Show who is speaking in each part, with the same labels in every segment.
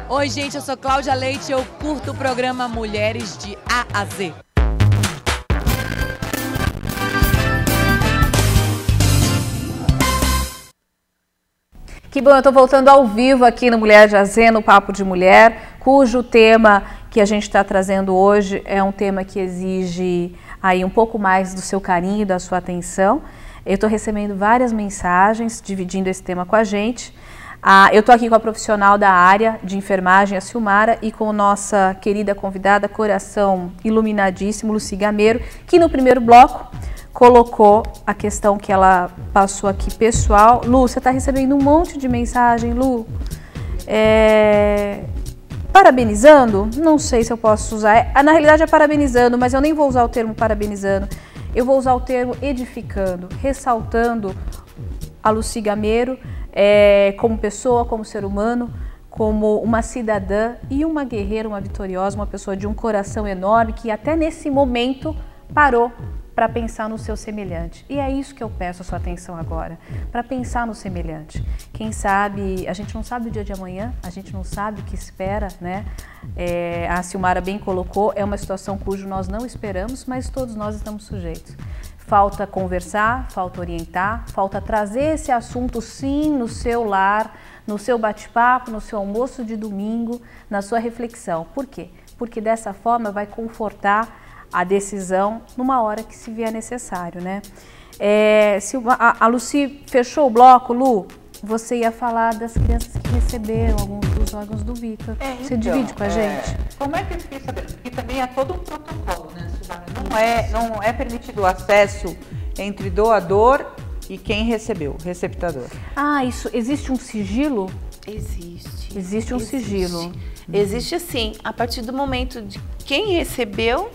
Speaker 1: Oi, gente, eu sou Cláudia Leite e eu curto o programa Mulheres de A a Z.
Speaker 2: Que bom, eu estou voltando ao vivo aqui no Mulher de A Z, no Papo de Mulher, cujo tema que a gente está trazendo hoje é um tema que exige aí um pouco mais do seu carinho, da sua atenção. Eu estou recebendo várias mensagens dividindo esse tema com a gente. Eu estou aqui com a profissional da área de enfermagem, a Silmara, e com nossa querida convidada, coração iluminadíssimo, Lucy Gameiro, que no primeiro bloco colocou a questão que ela passou aqui pessoal. Lu, você está recebendo um monte de mensagem, Lu. Parabenizando? Não sei se eu posso usar. Na realidade é parabenizando, mas eu nem vou usar o termo parabenizando. Eu vou usar o termo edificando, ressaltando a Lucy Gameiro como pessoa, como ser humano, como uma cidadã e uma guerreira, uma vitoriosa, uma pessoa de um coração enorme que até nesse momento parou para pensar no seu semelhante. E é isso que eu peço a sua atenção agora, para pensar no semelhante. Quem sabe, a gente não sabe o dia de amanhã, a gente não sabe o que espera, né? A Silmara bem colocou, é uma situação cujo nós não esperamos, mas todos nós estamos sujeitos. Falta conversar, falta orientar, falta trazer esse assunto sim no seu lar, no seu bate-papo, no seu almoço de domingo, na sua reflexão. Por quê? Porque dessa forma vai confortar a decisão numa hora que se vier necessário, né? A Lucy fechou o bloco, Lu, você ia falar das crianças que receberam alguns dos órgãos do Vitor. Você divide com a gente?
Speaker 3: Como é que eu fiquei sabendo? Porque também é todo um protocolo, né, Silvana? Não é permitido o acesso entre doador e quem recebeu, receptador.
Speaker 2: Isso, existe um sigilo?
Speaker 4: Existe.
Speaker 2: Existe um sigilo.
Speaker 4: Existe sim, a partir do momento de quem recebeu,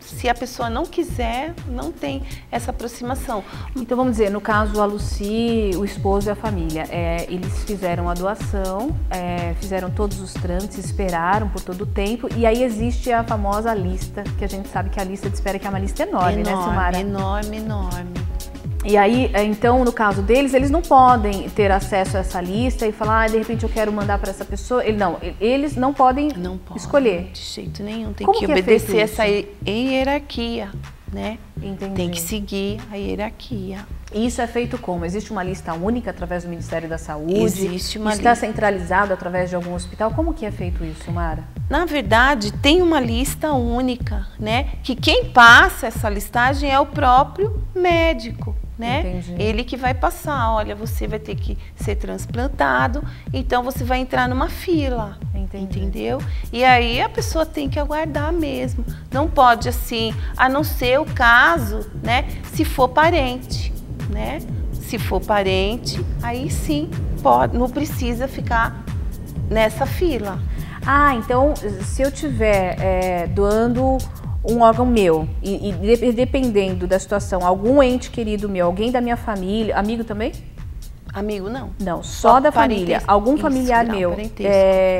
Speaker 4: se a pessoa não quiser, não tem essa aproximação.
Speaker 2: Então vamos dizer, no caso a Lucy, o esposo e a família, eles fizeram a doação, fizeram todos os trâmites, esperaram por todo o tempo, e aí existe a famosa lista, que a gente sabe que a lista de espera que é uma lista enorme, né, Silmara?
Speaker 4: Enorme.
Speaker 2: E aí, então, no caso deles, eles não podem ter acesso a essa lista e falar, de repente eu quero mandar para essa pessoa. Eles não podem escolher.
Speaker 4: De jeito nenhum, tem
Speaker 2: Como
Speaker 4: que
Speaker 2: é
Speaker 4: obedecer
Speaker 2: feito
Speaker 4: essa hierarquia, né?
Speaker 2: Entendi.
Speaker 4: Tem que seguir a hierarquia.
Speaker 2: E isso é feito como? Existe uma lista única através do Ministério da Saúde?
Speaker 4: Existe uma
Speaker 2: lista. Está
Speaker 4: lista
Speaker 2: centralizado através de algum hospital? Como que é feito isso, Mara?
Speaker 4: Na verdade, tem uma lista única, né? Que quem passa essa listagem é o próprio médico, né?
Speaker 2: Entendi.
Speaker 4: Ele que vai passar, olha, você vai ter que ser transplantado, então você vai entrar numa fila, entendeu? E aí a pessoa tem que aguardar mesmo. Não pode assim, a não ser o caso, né? Se for parente, né? Se for parente, aí sim, pode, não precisa ficar nessa fila.
Speaker 2: Então, se eu estiver doando um órgão meu e dependendo da situação, algum ente querido meu, alguém da minha família, amigo também?
Speaker 4: Amigo não.
Speaker 2: Não, só da família. Algum familiar meu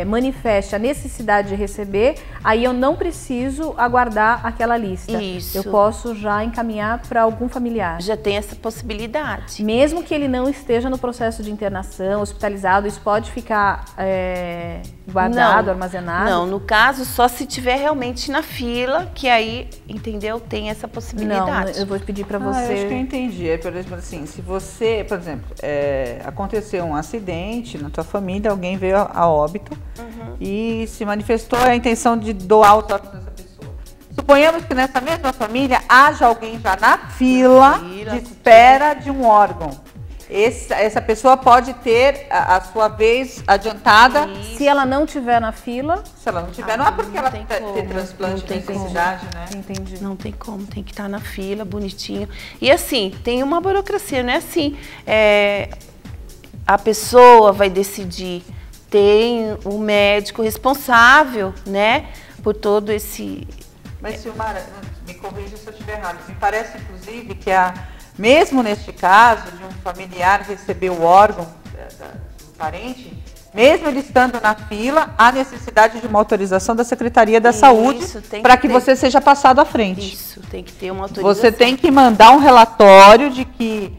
Speaker 2: manifeste a necessidade de receber, aí eu não preciso aguardar aquela lista.
Speaker 4: Isso.
Speaker 2: Eu posso já encaminhar para algum familiar.
Speaker 4: Já tem essa possibilidade.
Speaker 2: Mesmo que ele não esteja no processo de internação, hospitalizado, isso pode ficar guardado, armazenado?
Speaker 4: Não, no caso, só se tiver realmente na fila, que aí, entendeu, tem essa possibilidade.
Speaker 2: Não, eu vou pedir para você...
Speaker 3: Eu acho que eu entendi. Por exemplo, assim, se você, por exemplo, aconteceu um acidente na tua família, alguém veio a óbito e se manifestou a intenção de doar os órgãos dessa pessoa. Suponhamos que nessa mesma família haja alguém já na fila de espera de um órgão. Essa pessoa pode ter a sua vez adiantada.
Speaker 4: Isso.
Speaker 2: Se ela não estiver na fila...
Speaker 3: Se ela não tiver, não é porque ela tem transplante de necessidade, né?
Speaker 2: Entendi.
Speaker 4: Não tem como, tem que estar na fila, bonitinho. E assim, tem uma burocracia, não é assim, a pessoa vai decidir, tem o médico responsável, né, por todo esse...
Speaker 3: Mas, Silmara, me corrija se eu estiver errado, me parece, inclusive, que mesmo neste caso de um familiar receber o órgão do parente, mesmo ele estando na fila, há necessidade de uma autorização da Secretaria da Saúde para que você seja passado à frente.
Speaker 4: Isso, tem que ter uma autorização.
Speaker 3: Você tem que mandar um relatório de que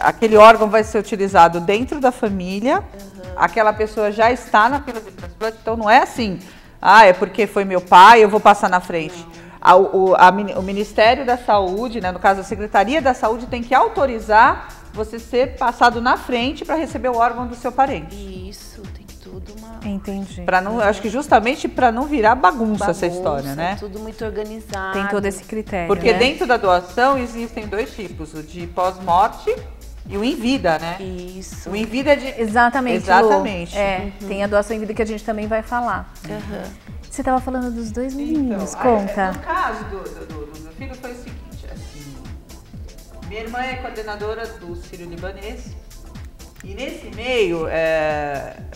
Speaker 3: aquele órgão vai ser utilizado dentro da família, aquela pessoa já está na fila de transplante, então não é assim, é porque foi meu pai, eu vou passar na frente. O Ministério da Saúde, né, no caso a Secretaria da Saúde, tem que autorizar você ser passado na frente para receber o órgão do seu parente.
Speaker 4: Isso, tem tudo uma...
Speaker 2: Entendi.
Speaker 3: Acho que justamente para não virar bagunça essa história, né?
Speaker 4: Tudo muito organizado.
Speaker 2: Tem todo esse critério.
Speaker 3: Porque
Speaker 2: né?
Speaker 3: dentro da doação existem 2 tipos, o de pós-morte e o em vida, né?
Speaker 4: Isso.
Speaker 3: O em vida é de...
Speaker 2: Exatamente.
Speaker 3: Exatamente.
Speaker 2: Lu. Tem a doação em vida que a gente também vai falar. Você estava falando dos 2 meninos, conta.
Speaker 3: No caso do meu filho foi o seguinte, assim, minha irmã é coordenadora do Sírio-Libanês e nesse meio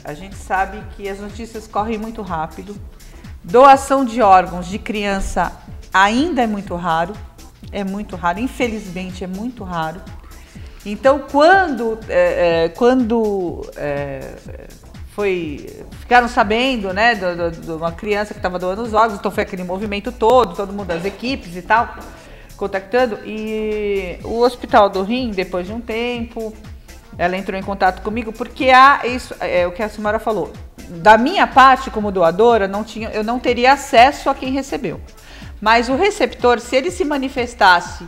Speaker 3: a gente sabe que as notícias correm muito rápido. Doação de órgãos de criança ainda é muito raro, infelizmente é muito raro. Então quando ficaram sabendo, né, de uma criança que estava doando os órgãos, então foi aquele movimento todo mundo, as equipes e tal, contactando, e o Hospital do Rim, depois de um tempo, ela entrou em contato comigo, porque isso é o que a senhora falou, da minha parte como doadora, eu não teria acesso a quem recebeu, mas o receptor, se ele se manifestasse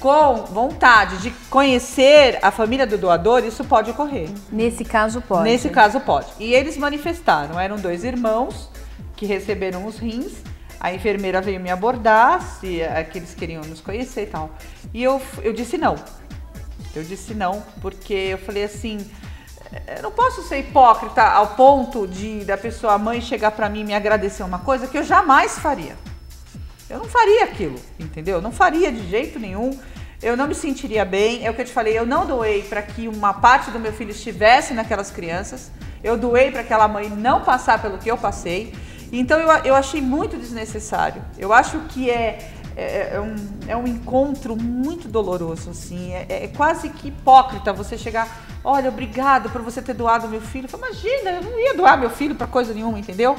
Speaker 3: com vontade de conhecer a família do doador, isso pode ocorrer.
Speaker 2: Nesse caso pode.
Speaker 3: Nesse caso pode. E eles manifestaram, eram 2 irmãos que receberam os rins, a enfermeira veio me abordar, se eles queriam nos conhecer e tal. E eu disse não. Eu disse não, porque eu falei assim, eu não posso ser hipócrita ao ponto da pessoa, a mãe, chegar pra mim e me agradecer uma coisa que eu jamais faria. Eu não faria aquilo, entendeu? Eu não faria de jeito nenhum. Eu não me sentiria bem. É o que eu te falei, eu não doei para que uma parte do meu filho estivesse naquelas crianças. Eu doei para aquela mãe não passar pelo que eu passei. Então eu achei muito desnecessário. Eu acho que é um encontro muito doloroso, assim. É quase que hipócrita você chegar, olha, obrigado por você ter doado meu filho. Eu falei, imagina, eu não ia doar meu filho para coisa nenhuma, entendeu?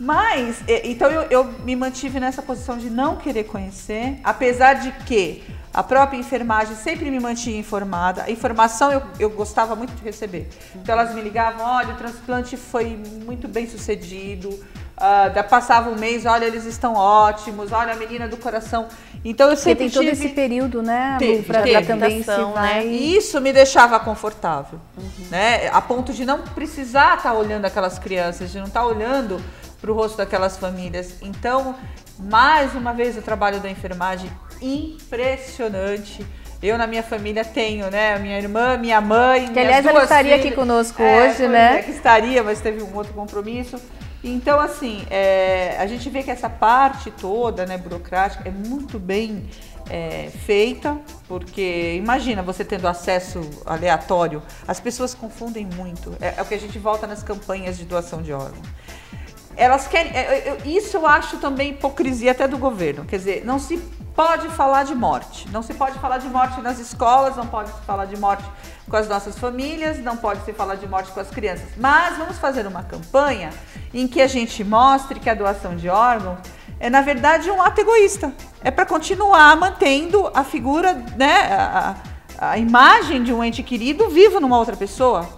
Speaker 3: Mas, então eu me mantive nessa posição de não querer conhecer, apesar de que a própria enfermagem sempre me mantinha informada. A informação eu gostava muito de receber. Então elas me ligavam, olha, o transplante foi muito bem sucedido, passava um mês, olha, eles estão ótimos, olha, a menina do coração. Então eu sempre
Speaker 2: tive... Tem todo esse período, né, para também se vai...
Speaker 3: Né? E isso me deixava confortável, né? A ponto de não precisar estar olhando aquelas crianças, de não estar olhando para o rosto daquelas famílias. Então, mais uma vez, o trabalho da enfermagem impressionante. Eu, na minha família, tenho, né, a minha irmã, minha mãe,
Speaker 2: que aliás ela estaria aqui conosco hoje, né?
Speaker 3: Que estaria, mas teve um outro compromisso. Então, assim, a gente vê que essa parte toda, né, burocrática, é muito bem feita, porque imagina você tendo acesso aleatório, as pessoas confundem muito. É o que a gente volta nas campanhas de doação de órgãos. Elas querem, isso eu acho também hipocrisia até do governo, quer dizer, não se pode falar de morte, não se pode falar de morte nas escolas, não pode se falar de morte com as nossas famílias, não pode se falar de morte com as crianças, mas vamos fazer uma campanha em que a gente mostre que a doação de órgãos é, na verdade, um ato egoísta, é para continuar mantendo a figura, né, a imagem de um ente querido vivo numa outra pessoa.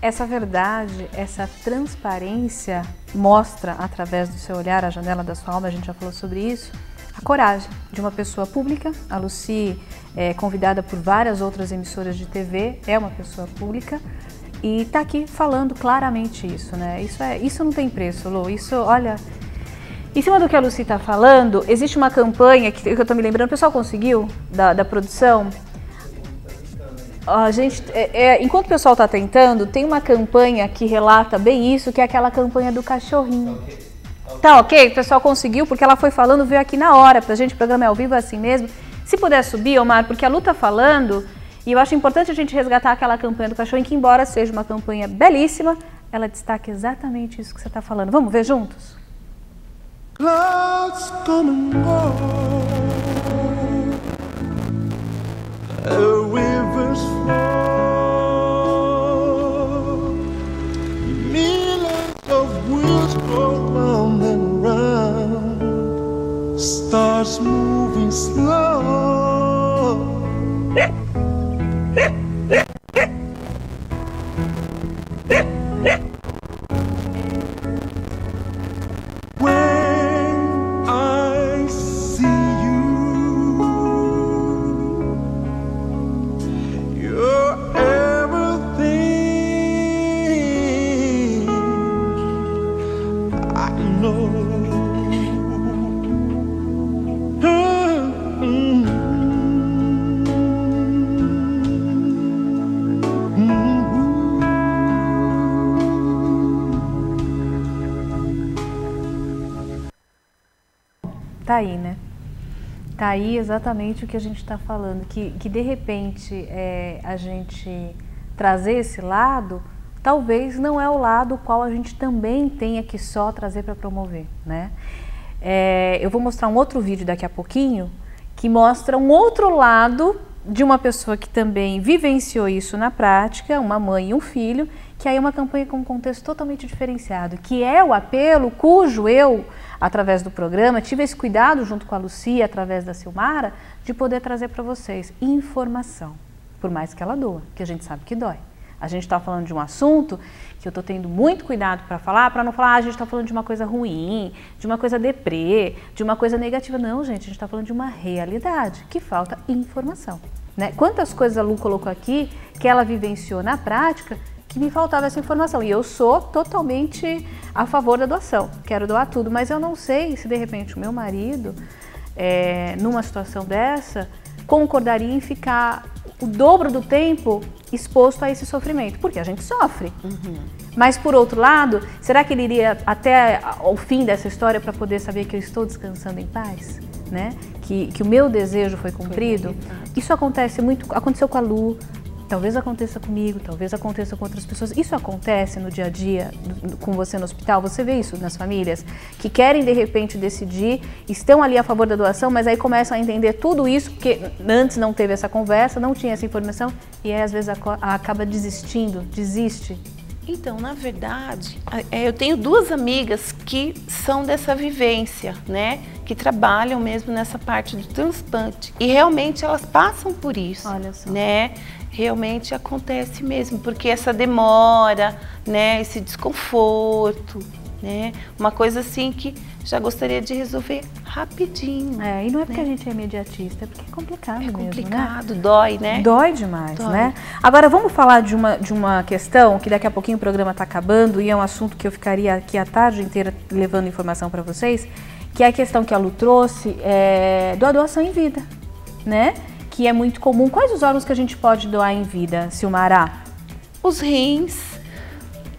Speaker 2: Essa verdade, essa transparência mostra, através do seu olhar, a janela da sua alma, a gente já falou sobre isso, a coragem de uma pessoa pública. A Lucy é convidada por várias outras emissoras de TV, é uma pessoa pública e está aqui falando claramente isso, né? Isso não tem preço, Lu. Isso, olha, em cima do que a Lucy está falando, existe uma campanha que eu estou me lembrando, o pessoal conseguiu, da produção. A gente, enquanto o pessoal está tentando, tem uma campanha que relata bem isso, que é aquela campanha do cachorrinho. Tá ok? O pessoal conseguiu, porque ela foi falando, veio aqui na hora, pra gente, o programa é ao vivo, é assim mesmo. Se puder subir, Omar, porque a Lu tá falando, e eu acho importante a gente resgatar aquela campanha do cachorrinho, que embora seja uma campanha belíssima, ela destaca exatamente isso que você tá falando. Vamos ver juntos?
Speaker 5: Clouds come and go, rivers flow, millions of wheels go round and round, stars moving slow,
Speaker 2: Tá aí, né? Tá aí exatamente o que a gente está falando, que de repente a gente trazer esse lado, talvez não é o lado o qual a gente também tenha que só trazer para promover, né? Eu vou mostrar um outro vídeo daqui a pouquinho, que mostra um outro lado de uma pessoa que também vivenciou isso na prática, uma mãe e um filho, que aí é uma campanha com um contexto totalmente diferenciado, que é o apelo cujo eu, através do programa, tive esse cuidado junto com a Lucia, através da Silmara, de poder trazer para vocês informação, por mais que ela doa, que a gente sabe que dói. A gente está falando de um assunto que eu estou tendo muito cuidado para falar, para não falar, a gente está falando de uma coisa ruim, de uma coisa deprê, de uma coisa negativa. Não, gente, a gente está falando de uma realidade, que falta informação, né? Quantas coisas a Lu colocou aqui, que ela vivenciou na prática, que me faltava essa informação. E eu sou totalmente a favor da doação, quero doar tudo, mas eu não sei se de repente o meu marido, numa situação dessa, concordaria em ficar o dobro do tempo exposto a esse sofrimento, porque a gente sofre. Mas por outro lado, será que ele iria até o fim dessa história para poder saber que eu estou descansando em paz? Né? Que o meu desejo foi cumprido? Isso acontece muito, aconteceu com a Lu, talvez aconteça comigo, talvez aconteça com outras pessoas. Isso acontece no dia a dia com você no hospital? Você vê isso nas famílias que querem de repente decidir, estão ali a favor da doação, mas aí começam a entender tudo isso, porque antes não teve essa conversa, não tinha essa informação, e aí às vezes acaba desistindo, desiste.
Speaker 4: Então, na verdade, eu tenho duas amigas que são dessa vivência, né? Que trabalham mesmo nessa parte do transplante. E realmente elas passam por isso,
Speaker 2: olha só,
Speaker 4: né? Realmente acontece mesmo, porque essa demora, né? Esse desconforto, né? Uma coisa assim que já gostaria de resolver rapidinho.
Speaker 2: E não é porque a gente é imediatista, é porque é complicado mesmo,
Speaker 4: complicado,
Speaker 2: né?
Speaker 4: dói, né?
Speaker 2: Dói demais,
Speaker 4: Dói.
Speaker 2: né? Agora vamos falar de uma questão que daqui a pouquinho o programa está acabando e é um assunto que eu ficaria aqui a tarde inteira levando informação para vocês, que é a questão que a Lu trouxe da doação em vida, né? Que é muito comum. Quais os órgãos que a gente pode doar em vida, Silmara?
Speaker 4: Os rins,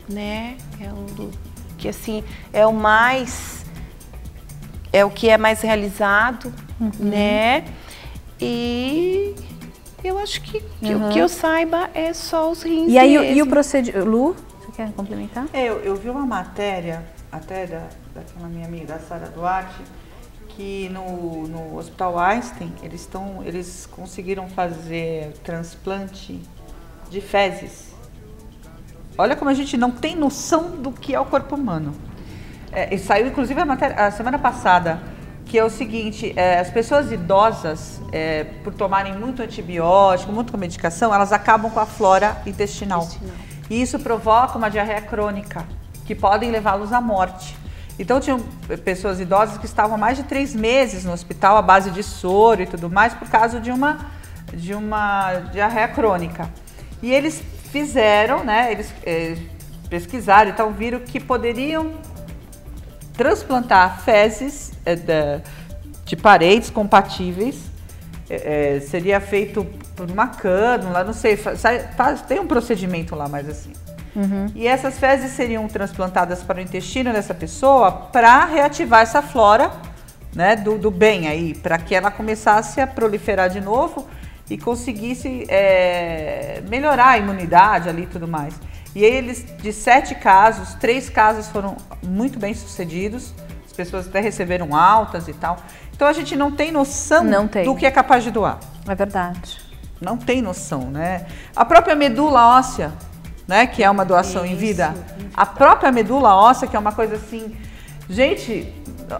Speaker 4: né? Que assim é o que é mais realizado, né? E eu acho que o que eu saiba é só os rins.
Speaker 2: E aí e o procedimento? Lu, você quer complementar?
Speaker 3: Eu vi uma matéria até daquela minha amiga, da Sara Duarte, que no Hospital Einstein eles conseguiram fazer transplante de fezes. Olha como a gente não tem noção do que é o corpo humano. E saiu inclusive a matéria a semana passada, que é o seguinte, as pessoas idosas, por tomarem muito antibiótico, muito medicação, elas acabam com a flora intestinal. E isso provoca uma diarreia crônica, que podem levá-los à morte. Então tinham pessoas idosas que estavam mais de 3 meses no hospital à base de soro e tudo mais, por causa de uma diarreia crônica. E eles fizeram, né, eles pesquisaram, então viram que poderiam transplantar fezes de parentes compatíveis, seria feito por uma cânula, não sei, tem um procedimento lá, mas assim. E essas fezes seriam transplantadas para o intestino dessa pessoa para reativar essa flora, né, do bem aí, para que ela começasse a proliferar de novo e conseguisse melhorar a imunidade ali e tudo mais. E aí eles, de 7 casos, 3 casos foram muito bem sucedidos, as pessoas até receberam altas e tal. Então a gente não tem noção do que é capaz de doar.
Speaker 2: É verdade.
Speaker 3: Não tem noção, né? A própria medula óssea, né, que é uma doação em vida, a própria medula óssea, que é uma coisa assim, gente,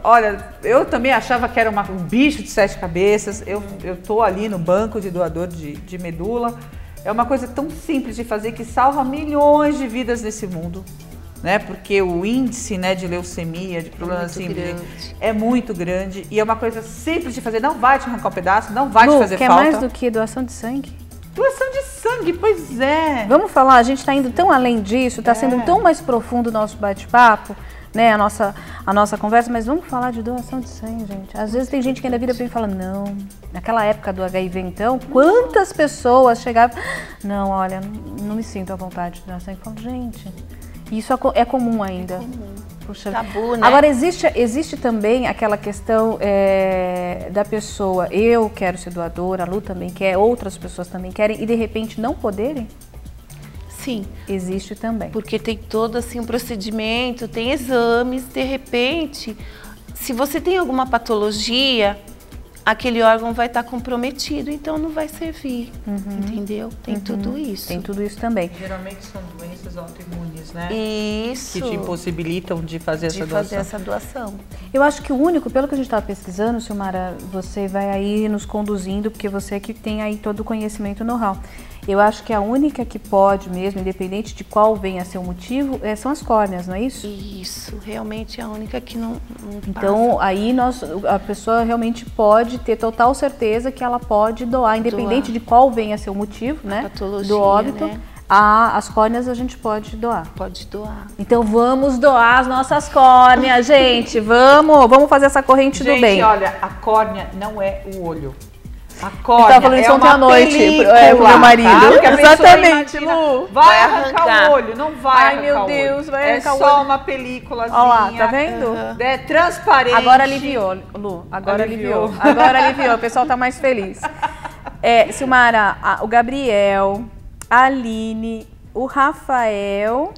Speaker 3: olha, eu também achava que era um bicho de 7 cabeças, eu tô ali no banco de doador de medula, é uma coisa tão simples de fazer que salva milhões de vidas nesse mundo, né, porque o índice, né, de leucemia, de problemas assim, é muito grande e é uma coisa simples de fazer, não vai te arrancar um pedaço, não vai te fazer
Speaker 2: quer
Speaker 3: falta.
Speaker 2: mais do que doação de sangue?
Speaker 3: Doação de sangue, pois é.
Speaker 2: Vamos falar, a gente está indo tão além disso, está sendo tão mais profundo o nosso bate-papo, né, a nossa conversa, mas vamos falar de doação de sangue, gente. Às vezes tem gente que ainda vira para mim e fala, não, naquela época do HIV então, quantas pessoas chegavam, não, olha, não me sinto à vontade de doar sangue. Eu falo, gente, isso é comum ainda. Puxa.
Speaker 4: Tabu, né?
Speaker 2: Agora, existe também aquela questão da pessoa, eu quero ser doadora, a Lu também quer, outras pessoas também querem, e de repente não poderem?
Speaker 4: Sim.
Speaker 2: Existe também.
Speaker 4: Porque tem todo assim um procedimento, tem exames, de repente, se você tem alguma patologia, aquele órgão vai estar comprometido, então não vai servir, entendeu? Tem tudo isso.
Speaker 2: Tem tudo isso também.
Speaker 3: Geralmente são doenças autoimunes, né?
Speaker 4: Isso.
Speaker 3: Que te impossibilitam de fazer essa doação.
Speaker 2: Eu acho que o único, pelo que a gente estava pesquisando, Silmara, você vai aí nos conduzindo, porque você é que tem aí todo o conhecimento, know-how. Eu acho que a única que pode mesmo, independente de qual venha a ser o motivo, são as córneas, não é isso?
Speaker 4: Isso, realmente é a única que não
Speaker 2: Então,
Speaker 4: passa.
Speaker 2: aí a pessoa realmente pode ter total certeza que ela pode doar, independente de qual venha a ser o motivo, né?
Speaker 4: Patologia,
Speaker 2: do óbito.
Speaker 4: né?
Speaker 2: As córneas a gente pode doar.
Speaker 4: Pode doar.
Speaker 2: Então vamos doar as nossas córneas, gente. Vamos fazer essa corrente do bem.
Speaker 3: Gente, olha, a córnea não é o olho. A
Speaker 2: Eu
Speaker 3: córnea
Speaker 2: tava falando isso
Speaker 3: é
Speaker 2: ontem
Speaker 3: uma
Speaker 2: à noite
Speaker 3: película,
Speaker 2: pro meu marido.
Speaker 3: tá? Porque a pessoa
Speaker 2: Exatamente,
Speaker 3: imagina,
Speaker 2: Lu.
Speaker 3: vai arrancar o olho, não vai
Speaker 2: Ai,
Speaker 3: arrancar
Speaker 2: meu
Speaker 3: o olho.
Speaker 2: Deus, vai arrancar
Speaker 3: é
Speaker 2: o
Speaker 3: só
Speaker 2: olho.
Speaker 3: uma películazinha.
Speaker 2: Olha lá, tá vendo?
Speaker 3: É transparente.
Speaker 2: Agora aliviou, Lu. Agora aliviou. Agora aliviou. O pessoal tá mais feliz. Silmara, o Gabriel, a Aline, o Rafael...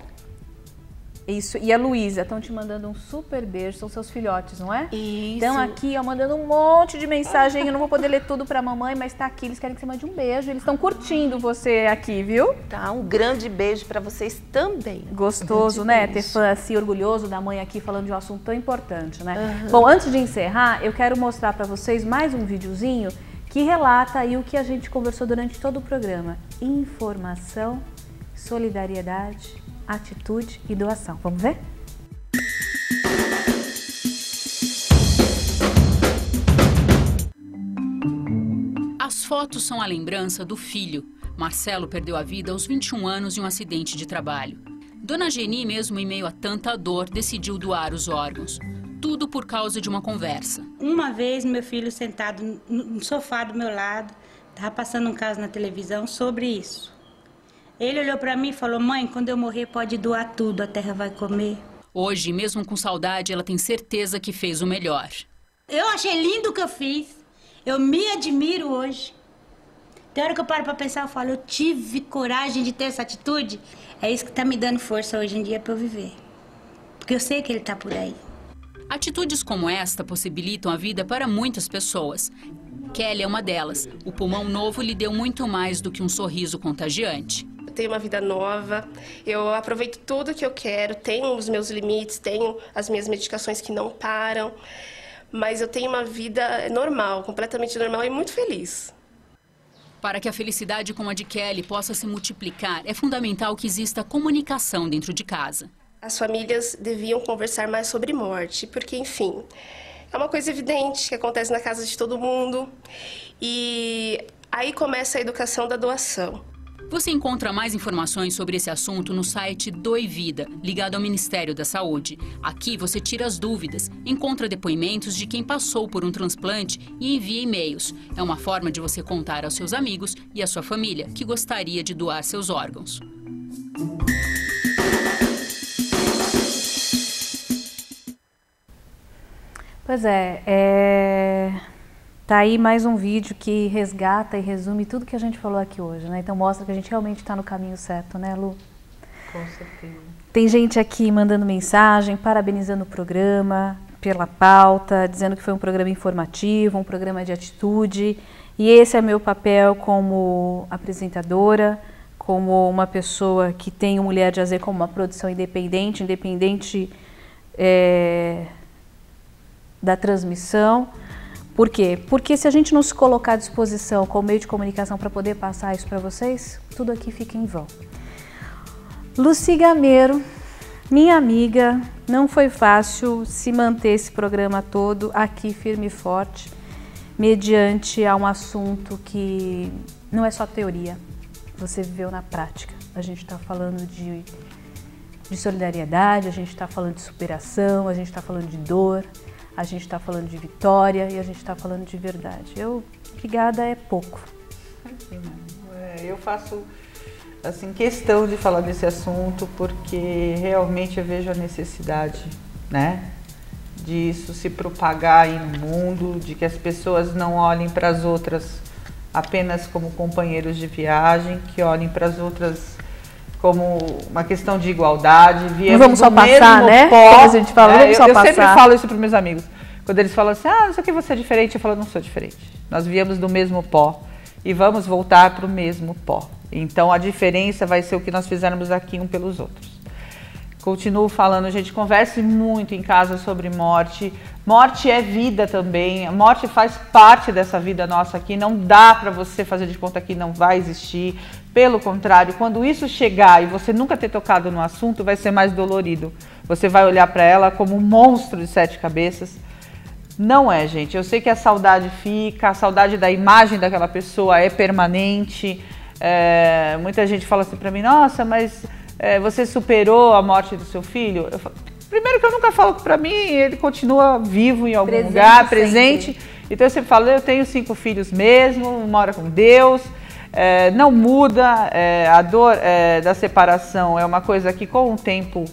Speaker 2: Isso, e a Luísa estão te mandando um super beijo, são seus filhotes, não é?
Speaker 4: Isso.
Speaker 2: Estão aqui, ó, mandando um monte de mensagem, eu não vou poder ler tudo pra mamãe, mas tá aqui, eles querem que você mande um beijo, eles estão curtindo você aqui, viu?
Speaker 4: Tá, um grande beijo pra vocês também.
Speaker 2: Gostoso, né? Ter fã assim, orgulhoso da mãe aqui falando de um assunto tão importante, né? Bom, antes de encerrar, eu quero mostrar pra vocês mais um videozinho que relata aí o que a gente conversou durante todo o programa. Informação, solidariedade, atitude e doação. Vamos ver?
Speaker 6: As fotos são a lembrança do filho. Marcelo perdeu a vida aos 21 anos em um acidente de trabalho. Dona Geni, mesmo em meio a tanta dor, decidiu doar os órgãos. Tudo por causa de uma conversa.
Speaker 7: Uma vez, meu filho sentado no sofá do meu lado, estava passando um caso na televisão sobre isso. Ele olhou para mim e falou: mãe, quando eu morrer pode doar tudo, a terra vai comer.
Speaker 6: Hoje, mesmo com saudade, ela tem certeza que fez o melhor.
Speaker 7: Eu achei lindo o que eu fiz. Eu me admiro hoje. Tem hora que eu paro para pensar, eu falo, eu tive coragem de ter essa atitude. É isso que tá me dando força hoje em dia para eu viver. Porque eu sei que ele tá por aí.
Speaker 6: Atitudes como esta possibilitam a vida para muitas pessoas. Kelly é uma delas. O pulmão novo lhe deu muito mais do que um sorriso contagiante.
Speaker 8: Eu tenho uma vida nova, eu aproveito tudo que eu quero, tenho os meus limites, tenho as minhas medicações que não param, mas eu tenho uma vida normal, completamente normal e muito feliz.
Speaker 6: Para que a felicidade como a de Kelly possa se multiplicar, é fundamental que exista comunicação dentro de casa.
Speaker 8: As famílias deviam conversar mais sobre morte, porque, enfim, é uma coisa evidente que acontece na casa de todo mundo. E aí começa a educação da doação.
Speaker 6: Você encontra mais informações sobre esse assunto no site Doe Vida, ligado ao Ministério da Saúde. Aqui você tira as dúvidas, encontra depoimentos de quem passou por um transplante e envia e-mails. É uma forma de você contar aos seus amigos e à sua família que gostaria de doar seus órgãos.
Speaker 2: Pois tá aí mais um vídeo que resgata e resume tudo que a gente falou aqui hoje, né? Então mostra que a gente realmente está no caminho certo, né, Lu?
Speaker 3: Com certeza.
Speaker 2: Tem gente aqui mandando mensagem, parabenizando o programa, pela pauta, dizendo que foi um programa informativo, um programa de atitude. E esse é meu papel como apresentadora, como uma pessoa que tem o Mulher de AZ como uma produção independente da transmissão. Por quê? Porque se a gente não se colocar à disposição como meio de comunicação para poder passar isso para vocês, tudo aqui fica em vão. Lucy Gameiro, minha amiga, não foi fácil se manter esse programa todo aqui firme e forte, mediante a um assunto que não é só teoria, você viveu na prática. A gente está falando de solidariedade, a gente está falando de superação, a gente está falando de dor, a gente está falando de vitória e a gente está falando de verdade. Obrigada é pouco.
Speaker 3: Eu faço assim, questão de falar desse assunto porque realmente eu vejo a necessidade né? Disso se propagar aí no mundo, de que as pessoas não olhem para as outras apenas como companheiros de viagem, que olhem para as outras como uma questão de igualdade.
Speaker 2: Não vamos só passar, né? Como a gente fala, vamos só passar.
Speaker 3: Eu sempre falo isso para os meus amigos. Quando eles falam assim, não sei o que você é diferente, eu falo, não sou diferente. Nós viemos do mesmo pó e vamos voltar para o mesmo pó. Então a diferença vai ser o que nós fizermos aqui um pelos outros. Continuo falando, a gente converse muito em casa sobre morte. Morte é vida também, a morte faz parte dessa vida nossa aqui, não dá para você fazer de conta que não vai existir. Pelo contrário, quando isso chegar e você nunca ter tocado no assunto, vai ser mais dolorido. Você vai olhar para ela como um monstro de 7 cabeças. Não é, gente. Eu sei que a saudade fica, a saudade da imagem daquela pessoa é permanente. Muita gente fala assim para mim, nossa, mas você superou a morte do seu filho? Eu falo, primeiro que eu nunca falo para mim, ele continua vivo em algum lugar, presente. Então eu sempre falo, eu tenho 5 filhos mesmo, mora com Deus, não muda, a dor da separação é uma coisa que com o tempo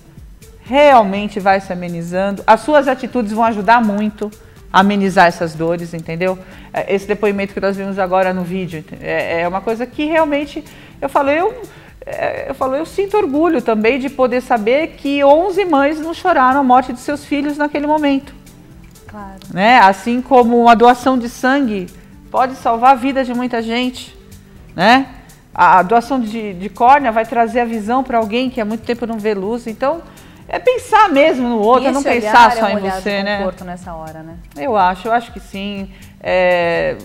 Speaker 3: realmente vai se amenizando. As suas atitudes vão ajudar muito a amenizar essas dores, entendeu? Esse depoimento que nós vimos agora no vídeo é uma coisa que realmente eu sinto orgulho também de poder saber que 11 mães não choraram a morte de seus filhos naquele momento.
Speaker 2: Claro.
Speaker 3: Né? Assim como uma doação de sangue pode salvar a vida de muita gente, né? A doação de córnea vai trazer a visão para alguém que há muito tempo não vê luz. Então, é pensar mesmo no outro, não pensar só em você, né?
Speaker 2: Nessa hora, né?
Speaker 3: Eu acho que sim.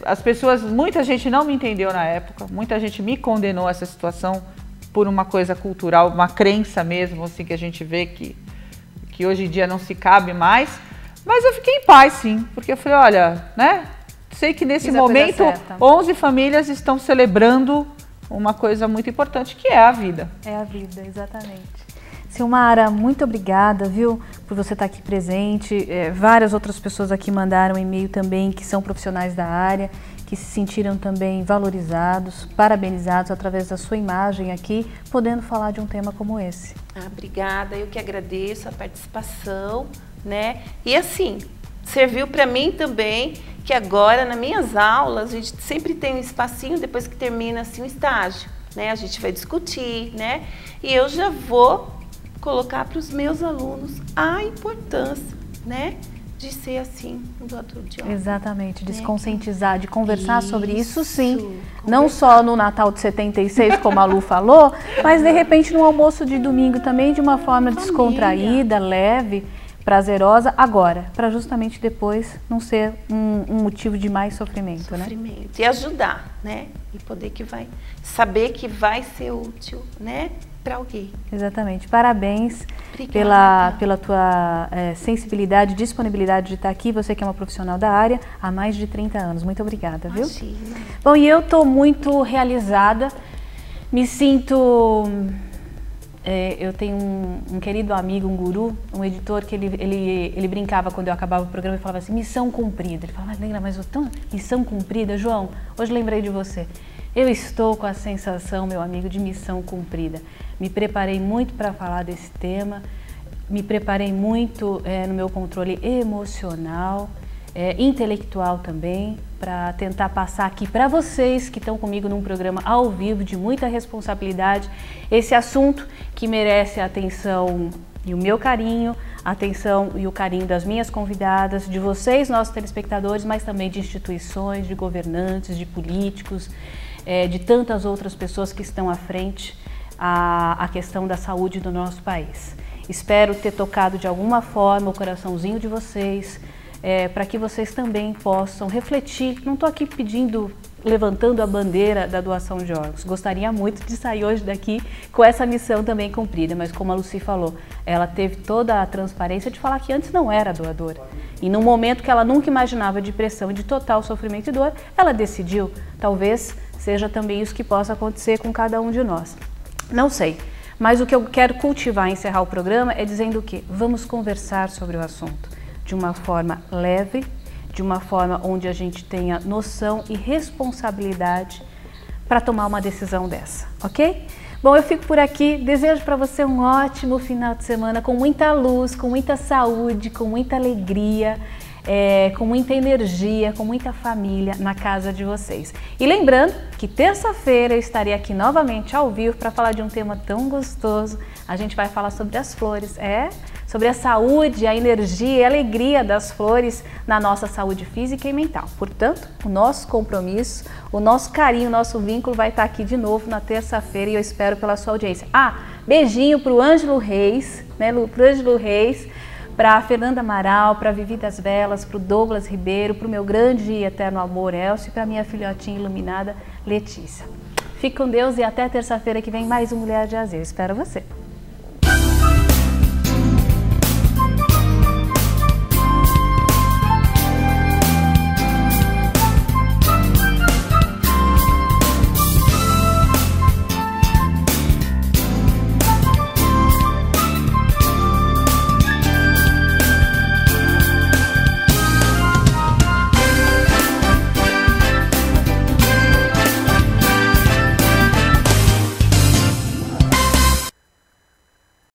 Speaker 3: As pessoas, muita gente não me entendeu na época, muita gente me condenou a essa situação por uma coisa cultural, uma crença mesmo, assim, que a gente vê que hoje em dia não se cabe mais. Mas eu fiquei em paz, sim, porque eu falei, olha, né? Sei que nesse momento 11 famílias estão celebrando uma coisa muito importante, que é a vida.
Speaker 2: É a vida, exatamente. Silmara, muito obrigada, viu, por você estar aqui presente. Várias outras pessoas aqui mandaram e-mail também, que são profissionais da área, que se sentiram também valorizados, parabenizados através da sua imagem aqui, podendo falar de um tema como esse.
Speaker 4: Obrigada, eu que agradeço a participação, né? E assim, serviu para mim também, que agora nas minhas aulas, a gente sempre tem um espacinho depois que termina assim o estágio, né? A gente vai discutir, né? E eu já vou colocar para os meus alunos a importância, né, de ser assim, um doador de órgãos.
Speaker 2: Exatamente, de se conscientizar, de conversar sobre isso, sim. Não só no Natal de 76, como a Lu falou, mas de repente no almoço de domingo também, de uma forma descontraída, leve, prazerosa, agora, para justamente depois não ser um motivo de mais sofrimento, né?
Speaker 4: E ajudar, né? E poder saber que vai ser útil, né? Para alguém.
Speaker 2: Exatamente. Parabéns pela tua sensibilidade, disponibilidade de estar aqui. Você que é uma profissional da área há mais de 30 anos. Muito obrigada, viu?
Speaker 4: Imagina.
Speaker 2: Bom, e eu estou muito realizada. Me sinto... eu tenho um querido amigo, um guru, um editor, que ele brincava quando eu acabava o programa e falava assim, missão cumprida. Ele falava, lembra, mas missão cumprida? João, hoje lembrei de você. Eu estou com a sensação, meu amigo, de missão cumprida. Me preparei muito para falar desse tema, me preparei muito no meu controle emocional, intelectual também, para tentar passar aqui para vocês que estão comigo num programa ao vivo de muita responsabilidade, esse assunto que merece a atenção e o meu carinho, a atenção e o carinho das minhas convidadas, de vocês, nossos telespectadores, mas também de instituições, de governantes, de políticos, de tantas outras pessoas que estão à frente à questão da saúde do nosso país. Espero ter tocado de alguma forma o coraçãozinho de vocês, para que vocês também possam refletir. Não estou aqui levantando a bandeira da doação de órgãos. Gostaria muito de sair hoje daqui com essa missão também cumprida, mas como a Lucy falou, ela teve toda a transparência de falar que antes não era doadora. E num momento que ela nunca imaginava de pressão e de total sofrimento e dor, ela decidiu, talvez seja também isso que possa acontecer com cada um de nós. Não sei, mas o que eu quero cultivar e encerrar o programa é dizendo que vamos conversar sobre o assunto de uma forma leve, de uma forma onde a gente tenha noção e responsabilidade para tomar uma decisão dessa, ok? Bom, eu fico por aqui. Desejo para você um ótimo final de semana, com muita luz, com muita saúde, com muita alegria, com muita energia, com muita família na casa de vocês. E lembrando que terça-feira eu estarei aqui novamente ao vivo para falar de um tema tão gostoso. A gente vai falar sobre as flores, sobre a saúde, a energia e a alegria das flores na nossa saúde física e mental. Portanto, o nosso compromisso, o nosso carinho, o nosso vínculo vai estar aqui de novo na terça-feira e eu espero pela sua audiência. Beijinho para o Ângelo Reis, para a Fernanda Amaral, para a Vivi das Velas, para o Douglas Ribeiro, para o meu grande e eterno amor Elcio e para a minha filhotinha iluminada Letícia. Fique com Deus e até terça-feira que vem mais um Mulher de Azeite. Espero você!